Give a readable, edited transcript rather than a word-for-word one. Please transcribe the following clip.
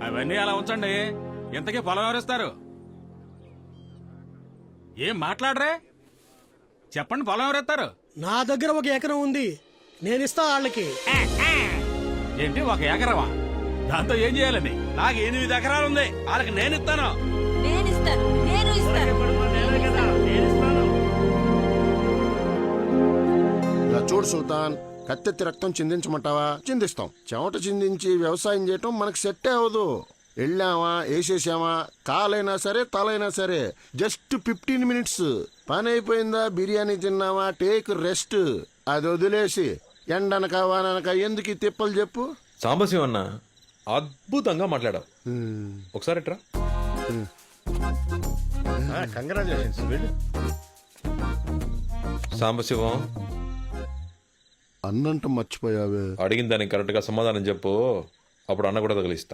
అవన్నీ అలా ఉంచండి. ఇంతకీ పొలం ఎవరిస్తారు? ఏం మాట్లాడరే? చెప్పండి, పొలం ఎవరెత్తారు? నా దగ్గర 1 ఎకరం ఉంది, నేనిస్తా వాళ్ళకి. ఏంటి 1 ఎకరమా? దాంతో ఏం చేయాలని? నాకు 8 ఎకరాలు ఉంది, వాళ్ళకి నేను ఇస్తాను. ఇలా చూడు సుల్తాన్, కత్తెత్తి రక్తం చిందించమంటావా? చిందిస్తాం. చెమట చిందించి వ్యవసాయం చేయటం మనకు సెట్టే అవదు. వెళ్ళామా, వేసేసామా, కాలైనా సరే తలైనా సరే జస్ట్ 15 మినిట్స్ పని అయిపోయిందా, బిర్యానీ తిన్నామా, టేక్ రెస్ట్. అది వదిలేసి ఎండనక వాననక ఎందుకు ఈ తిప్పలు చెప్పు. సాంబశివ అన్న అద్భుతంగా మాట్లాడావు. ఒకసారి ఎట్రా. కంగ్రాచులేషన్స్. సాంబశివం, అన్నంట మర్చిపోయావే. అడిగిన దానికి కరెక్ట్ గా సమాధానం చెప్పు, అప్పుడు అన్న కూడా తగిలిస్తా.